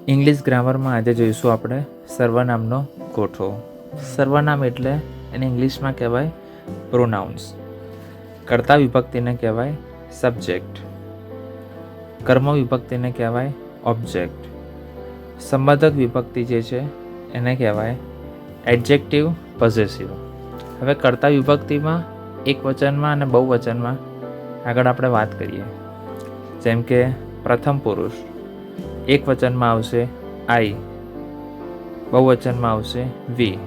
English ગ્રામરમાં આજે જોઈશું આપણે સર્વનામનો ગોઠવો. સર્વનામ એટલે એને ઇંગ્લિશમાં કહેવાય પ્રોનાઉન્સ. કર્તા વિભક્તિને કહેવાય સબ્જેક્ટ. કર્મ વિભક્તિને કહેવાય ઓબ્જેક્ટ. સંબોધક વિભક્તિ જે છે એને કહેવાય એડજેક્ટિવ પોઝેસિવ. હવે કર્તા વિભક્તિમાં એક વચનમાં અને બહુવચનમાં આગળ આપણે વાત કરીએ. જેમ કે પ્રથમ પુરુષ એક વચનમાં આવશે આઈ, બહુવચનમાં આવશે વી.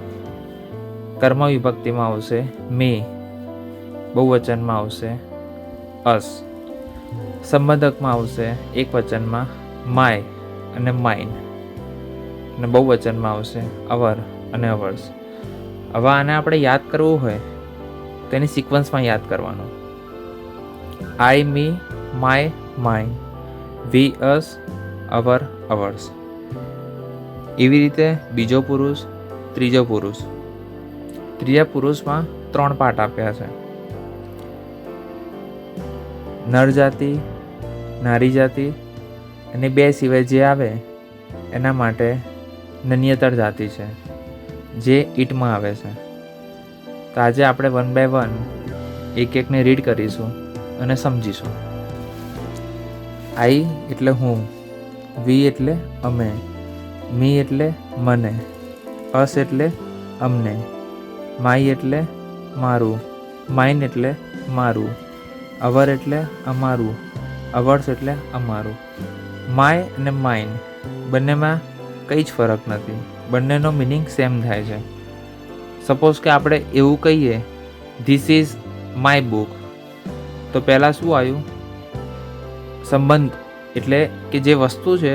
કર્મ વિભક્તિમાં આવશે મી, બહુવચનમાં આવશે અસ. સંબોધકમાં આવશે એક વચનમાં માય અને માઇન, અને બહુવચનમાં આવશે અવર અને અવર્સ. હવે આને આપણે યાદ કરવું હોય તો એની સિક્વન્સમાં યાદ કરવાનું. I, me, my, mine, we, us, our, ours. એવી રીતે બીજો પુરુષ, ત્રીજો પુરુષ. ત્રીજા પુરુષમાં 3 પાર્ટ આપ્યા છે: નર જાતિ, નારી જાતિ અને 2 સિવાય જે આવે એના માટે નન્યતર જાતિ છે, જે ઈટમાં આવે છે. તો આજે આપણે 1 by 1 એક એકને રીડ કરીશું અને સમજીશું. આઈ એટલે હું, વી એટલે અમે, મી એટલે મને, અસ એટલે અમને, માય એટલે મારું, માઇન એટલે મારું, અવર એટલે અમારું, અવર્સ એટલે અમારું. માય અને માઇન બંનેમાં કંઈ જ ફરક નથી, બંનેનો મિનિંગ સેમ થાય છે. સપોઝ કે આપણે એવું કહીએ ધીસ ઇઝ માય બુક, તો પહેલાં શું આવ્યું? સંબંધ એટલે કે જે વસ્તુ છે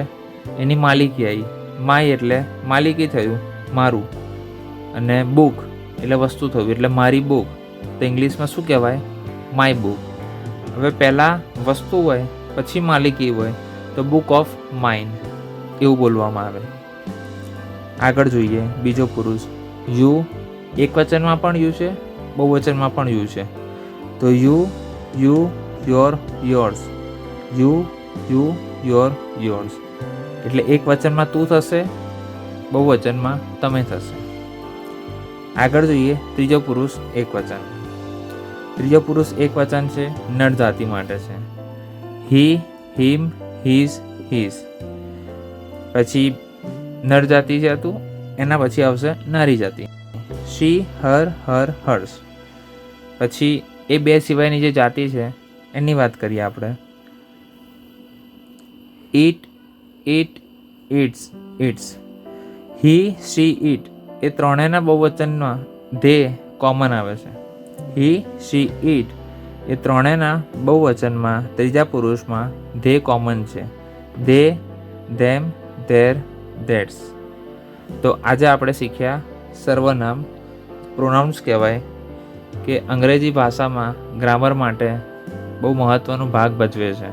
એની માલિકી આવી. માય એટલે માલિકી થયું મારું, અને બુક એટલે વસ્તુ થયું એટલે મારી બુક. તો ઇંગ્લિશમાં શું કહેવાય? My book. હવે પહેલાં વસ્તુ હોય પછી માલિકી હોય તો બુક ઓફ માઇન એવું બોલવામાં આવે. આગળ જોઈએ બીજો પુરુષ યુ. એક વચનમાં પણ યુ છે, બહુવચનમાં પણ યુ છે. તો you, you, your, yours. You, you, your, yours. એટલે એક વચનમાં તું થશે, બહુવચનમાં તમે થશે. આગળ જોઈએ ત્રીજો પુરુષ એક વચન. ત્રીજો પુરુષ એક વચન છે, નર જાતિ માટે છે. હી, હિમ, હિઝ, હિઝ. પછી નર જાતિ છે હતું, એના પછી આવશે નારી જાતિ. શી, હર, હર, હર્ષ. પછી એ 2 સિવાયની જે જાતિ છે એની વાત કરીએ આપણે. It, it, its, its. He, she, it એ ત્રણેયના બહુવચનમાં ધે કોમન આવે છે. હી, શી, ઇટ એ ત્રણેયના બહુવચનમાં ત્રીજા પુરુષમાં ધે કોમન છે. They, them, their, theirs. તો આજે આપણે શીખ્યા સર્વનામ. પ્રોનાઉન્સ કહેવાય કે અંગ્રેજી ભાષામાં ગ્રામર માટે બહુ મહત્ત્વનો ભાગ ભજવે છે.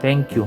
Thank you.